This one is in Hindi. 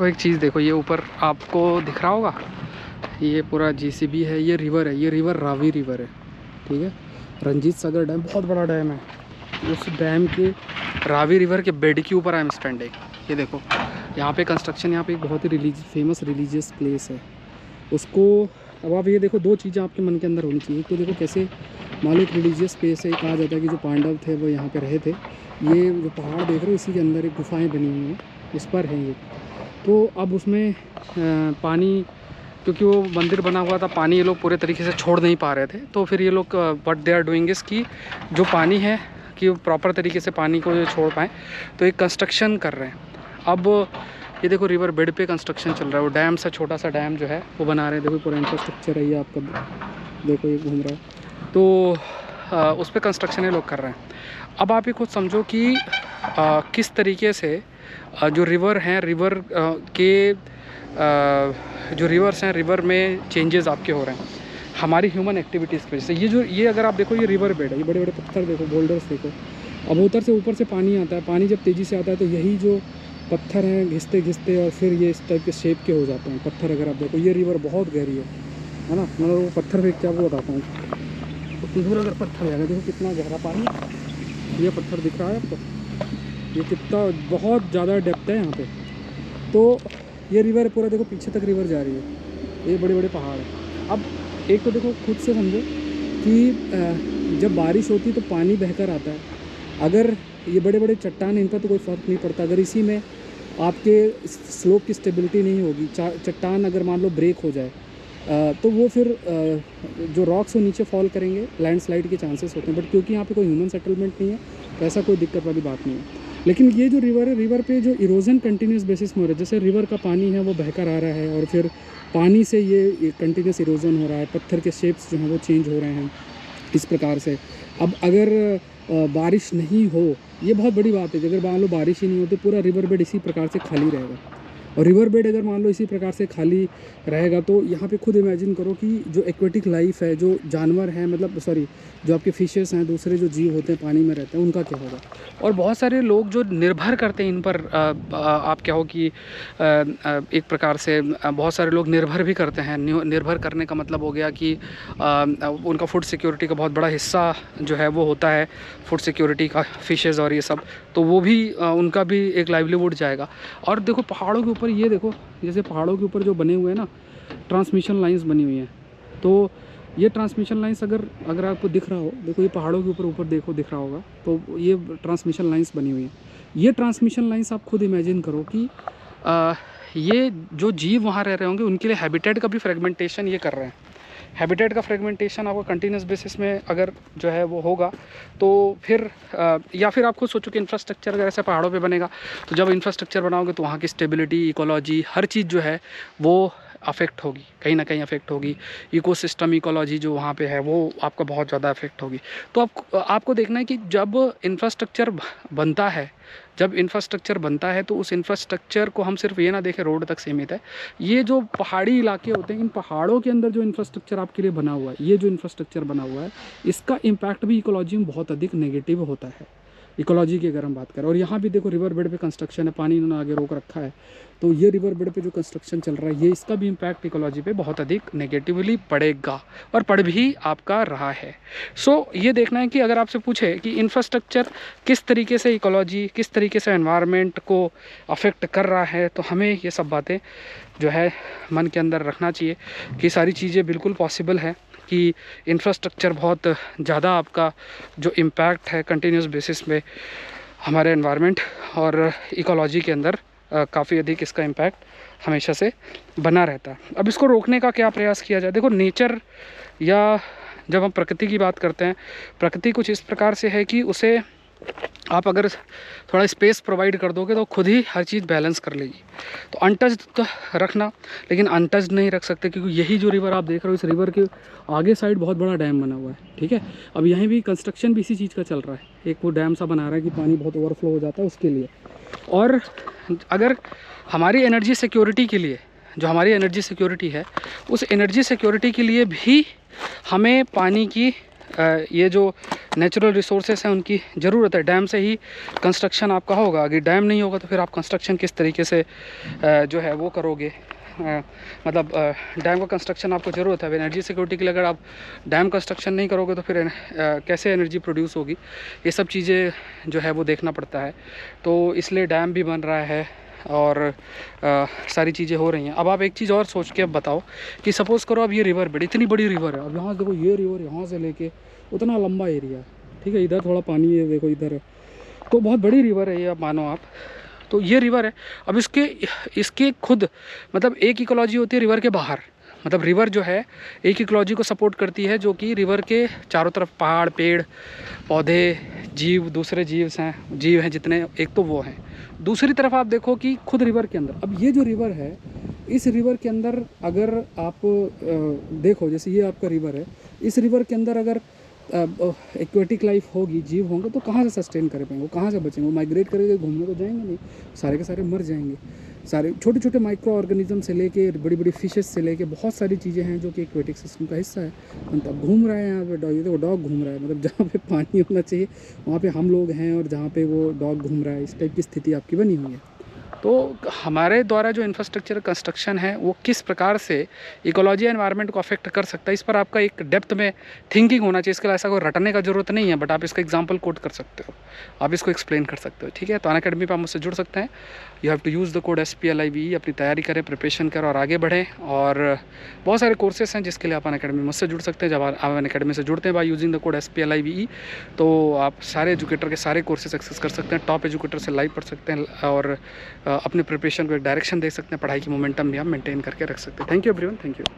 तो एक चीज़ देखो, ये ऊपर आपको दिख रहा होगा, ये पूरा जेसीबी है, ये रिवर है, ये रिवर रावी रिवर है, ठीक है। रंजीत सागर डैम बहुत बड़ा डैम है, उस डैम के रावी रिवर के बेड के ऊपर आई एम स्टैंडिंग। ये देखो यहाँ पे कंस्ट्रक्शन, यहाँ पे एक बहुत ही फेमस रिलीजियस प्लेस है उसको। अब आप ये देखो, दो चीज़ें आपके मन के अंदर होनी चाहिए। तो देखो कैसे मान लो एक रिलीजियस प्लेस है, कहा जाता है कि जो पांडव थे वो यहाँ पे रहे थे। ये जो पहाड़ देख रहे हो, इसी के अंदर एक गुफाएं बनी हुई हैं, इस पर है ये। तो अब उसमें पानी, क्योंकि वो मंदिर बना हुआ था, पानी ये लोग पूरे तरीके से छोड़ नहीं पा रहे थे, तो फिर ये लोग व्हाट दे आर डूइंग इस कि जो पानी है कि वो प्रॉपर तरीके से पानी को जो छोड़ पाएँ, तो एक कंस्ट्रक्शन कर रहे हैं। अब ये देखो रिवर बेड पे कंस्ट्रक्शन चल रहा है, वो डैम सा, छोटा सा डैम जो है वो बना रहे हैं। देखो पूरा इंफ्रास्ट्रक्चर है ये आपका, देखो ये घूम रहा है, तो उस पर कंस्ट्रक्शन ये लोग कर रहे हैं। अब आप ये खुद समझो कि किस तरीके से जो रिवर हैं, रिवर के जो रिवर्स हैं, रिवर में चेंजेस आपके हो रहे हैं हमारी ह्यूमन एक्टिविटीज़ की वजह से। ये अगर आप देखो, ये रिवर बेड है, ये बड़े बड़े पत्थर देखो, बोल्डर्स देखो। अब उधर से ऊपर से पानी आता है, पानी जब तेज़ी से आता है तो यही जो पत्थर हैं घिसते घिसते और फिर ये इस टाइप के शेप के हो जाते हैं पत्थर। अगर आप देखो, ये रिवर बहुत गहरी है ना, मतलब वो पत्थर देख के आपको बताता हूँ। तो इधर अगर पत्थर जाएगा, देखो कितना गहरा पानी, ये पत्थर दिख रहा है आपको, ये कितना बहुत ज़्यादा डेप्थ है यहाँ पे। तो ये रिवर पूरा देखो पीछे तक रिवर जा रही है, ये बड़े बड़े पहाड़ हैं। अब एक तो देखो खुद से समझो कि जब बारिश होती है तो पानी बहकर आता है। अगर ये बड़े बड़े चट्टान, इन पर तो कोई फ़र्क नहीं पड़ता, अगर इसी में आपके स्लोप की स्टेबिलिटी नहीं होगी, चट्टान अगर मान लो ब्रेक हो जाए तो वो फिर जो रॉक्स वो नीचे फॉल करेंगे, लैंडस्लाइड के चांसेस होते हैं। बट क्योंकि यहाँ पे कोई ह्यूमन सेटलमेंट नहीं है तो ऐसा कोई दिक्कत वाली बात नहीं है। लेकिन ये जो रिवर है, रिवर पे जो इरोजन कंटिन्यूस बेसिस में हो रहा है, जैसे रिवर का पानी है वो बहकर आ रहा है और फिर पानी से ये कंटिन्यूस इरोजन हो रहा है, पत्थर के शेप्स जो हैं वो चेंज हो रहे हैं इस प्रकार से। अब अगर बारिश नहीं हो, ये बहुत बड़ी बात है कि अगर मान लो बारिश ही नहीं हो तो पूरा रिवर बेड इसी प्रकार से खाली रहेगा। और रिवर बेड अगर मान लो इसी प्रकार से खाली रहेगा तो यहाँ पे खुद इमेजिन करो कि जो एक्वेटिक लाइफ है, जो जानवर हैं, मतलब सॉरी जो आपके फिशेस हैं, दूसरे जो जीव होते हैं पानी में रहते हैं, उनका क्या होगा। और बहुत सारे लोग जो निर्भर करते हैं इन पर, आप क्या हो कि एक प्रकार से बहुत सारे लोग निर्भर भी करते हैं। निर्भर करने का मतलब हो गया कि उनका फूड सिक्योरिटी का बहुत बड़ा हिस्सा जो है वो होता है फूड सिक्योरिटी का, फिशेस और ये सब, तो वो भी उनका भी एक लाइवलीहुड जाएगा। और देखो पहाड़ों के ऊपर, ये देखो जैसे पहाड़ों के ऊपर जो बने हुए हैं ना ट्रांसमिशन लाइंस बनी हुई हैं, तो ये ट्रांसमिशन लाइंस अगर आपको दिख रहा हो, देखो ये पहाड़ों के ऊपर देखो दिख रहा होगा, तो ये ट्रांसमिशन लाइंस बनी हुई हैं। ये ट्रांसमिशन लाइंस आप खुद इमेजिन करो कि ये जो जीव वहाँ रह रहे होंगे उनके लिए हैबिटेट का भी फ्रेगमेंटेशन ये कर रहे हैं। हैबिटेट का फ्रेगमेंटेशन आपको कंटिन्यूस बेसिस में अगर जो है वो होगा तो फिर या फिर आप खुद सोचो कि इंफ्रास्ट्रक्चर अगर ऐसे पहाड़ों पे बनेगा तो जब इंफ्रास्ट्रक्चर बनाओगे तो वहाँ की स्टेबिलिटी, इकोलॉजी, हर चीज़ जो है वो अफेक्ट होगी, कहीं ना कहीं अफेक्ट होगी। इकोसिस्टम, इकोलॉजी जो वहाँ पे है वो आपका बहुत ज़्यादा अफेक्ट होगी। तो आपको देखना है कि जब इंफ्रास्ट्रक्चर बनता है, तो उस इंफ्रास्ट्रक्चर को हम सिर्फ ये ना देखें रोड तक सीमित है। ये जो पहाड़ी इलाके होते हैं, इन पहाड़ों के अंदर जो इंफ्रास्ट्रक्चर आपके लिए बना हुआ है, ये जो इंफ्रास्ट्रक्चर बना हुआ है, इसका इम्पैक्ट भी इकोलॉजी में बहुत अधिक नेगेटिव होता है, इकोलॉजी की अगर हम बात करें। और यहाँ भी देखो रिवर बेड पे कंस्ट्रक्शन है, पानी इन्होंने आगे रोक रखा है, तो ये रिवर बेड पे जो कंस्ट्रक्शन चल रहा है, ये इसका भी इम्पैक्ट इकोलॉजी पे बहुत अधिक नेगेटिवली पड़ेगा और पड़ भी आपका रहा है। सो ये देखना है कि अगर आपसे पूछे कि इंफ्रास्ट्रक्चर किस तरीके से इकोलॉजी, किस तरीके से एनवायरनमेंट को अफेक्ट कर रहा है, तो हमें ये सब बातें जो है मन के अंदर रखना चाहिए कि सारी चीज़ें बिल्कुल पॉसिबल है कि इंफ्रास्ट्रक्चर बहुत ज़्यादा आपका जो इम्पैक्ट है कंटिन्यूस बेसिस में हमारे एनवायरनमेंट और इकोलॉजी के अंदर काफ़ी अधिक इसका इम्पैक्ट हमेशा से बना रहता है। अब इसको रोकने का क्या प्रयास किया जाए। देखो नेचर, या जब हम प्रकृति की बात करते हैं, प्रकृति कुछ इस प्रकार से है कि उसे आप अगर थोड़ा स्पेस प्रोवाइड कर दोगे तो खुद ही हर चीज़ बैलेंस कर लेगी। तो अनटच्ड तो रखना, लेकिन अनटच्ड नहीं रख सकते, क्योंकि यही जो रिवर आप देख रहे हो, इस रिवर के आगे साइड बहुत बड़ा डैम बना हुआ है, ठीक है। अब यहीं भी कंस्ट्रक्शन भी इसी चीज़ का चल रहा है, एक वो डैम सा बना रहा है कि पानी बहुत ओवरफ्लो हो जाता है उसके लिए। और अगर हमारी एनर्जी सिक्योरिटी के लिए, जो हमारी एनर्जी सिक्योरिटी है, उस एनर्जी सिक्योरिटी के लिए भी हमें पानी की ये जो नेचुरल रिसोर्सेस हैं उनकी ज़रूरत है। डैम से ही कंस्ट्रक्शन आपका होगा, अगर डैम नहीं होगा तो फिर आप कंस्ट्रक्शन किस तरीके से जो है वो करोगे। मतलब डैम का कंस्ट्रक्शन आपको ज़रूरत है। एनर्जी सिक्योरिटी के लिए अगर आप डैम कंस्ट्रक्शन नहीं करोगे तो फिर कैसे एनर्जी प्रोड्यूस होगी, ये सब चीज़ें जो है वो देखना पड़ता है। तो इसलिए डैम भी बन रहा है और सारी चीज़ें हो रही हैं। अब आप एक चीज़ और सोच के अब बताओ कि सपोज़ करो अब ये रिवर बेड, इतनी बड़ी रिवर है, अब यहाँ देखो ये रिवर यहाँ से लेके उतना लंबा एरिया, ठीक है, इधर थोड़ा पानी है, देखो इधर है, तो बहुत बड़ी रिवर है ये, अब मानो आप, तो ये रिवर है। अब इसके खुद मतलब एक इकोलॉजी होती है रिवर के बाहर, मतलब रिवर जो है एक इकोलॉजी को सपोर्ट करती है, जो कि रिवर के चारों तरफ पहाड़, पेड़ पौधे, जीव, दूसरे जीव हैं जितने, एक तो वो हैं। दूसरी तरफ आप देखो कि खुद रिवर के अंदर, अब ये जो रिवर है, इस रिवर के अंदर अगर आप देखो, जैसे ये आपका रिवर है, इस रिवर के अंदर अगर एक्वेटिक लाइफ होगी, जीव होंगे, तो कहाँ से सस्टेन कर पाएंगे, वो कहाँ से बचेंगे, वो माइग्रेट करेंगे, घूमने तो जाएंगे नहीं, सारे के सारे मर जाएंगे। सारे छोटे छोटे माइक्रो ऑर्गेनिज्म से लेके बड़ी बड़ी फिशेस से लेके बहुत सारी चीज़ें हैं जो कि एक्वेटिक सिस्टम का हिस्सा है। मतलब घूम रहा है यहाँ पे डॉग, ये तो डॉग घूम रहा है, मतलब जहाँ पे पानी होना चाहिए वहाँ पे हम लोग हैं और जहाँ पे वो डॉग घूम रहा है, इस टाइप की स्थिति आपकी बनी हुई है। तो हमारे द्वारा जो इंफ्रास्ट्रक्चर कंस्ट्रक्शन है वो किस प्रकार से इकोलॉजी एनवायरनमेंट को अफेक्ट कर सकता है, इस पर आपका एक डेप्थ में थिंकिंग होना चाहिए। इसके लिए ऐसा कोई रटने का ज़रूरत नहीं है, बट आप इसका एग्जांपल कोट कर सकते हो, आप इसको एक्सप्लेन कर सकते हो, ठीक है। तो अनअकैडमी पर आप मुझसे जुड़ सकते हैं। You have to use the code SPLIVE, अपनी तैयारी करें, प्रिपरेशन करें और आगे बढ़ें। और बहुत सारे कोर्सेस हैं जिसके लिए आप अनअकैडमी मुझसे जुड़ सकते हैं। जब आप अनअकैडमी से जुड़ते हैं by using the code SPLIVE, तो आप सारे एजुकेटर के सारे कोर्सेज एक्सेस कर सकते हैं। टॉप एजुकेटर से लाइव पढ़ सकते हैं और अपने प्रिपरेशन को एक डायरेक्शन दे सकते हैं। पढ़ाई की मोमेंटम भी आप मेंटेन करके रख सकते हैं। Thank you everyone, thank you.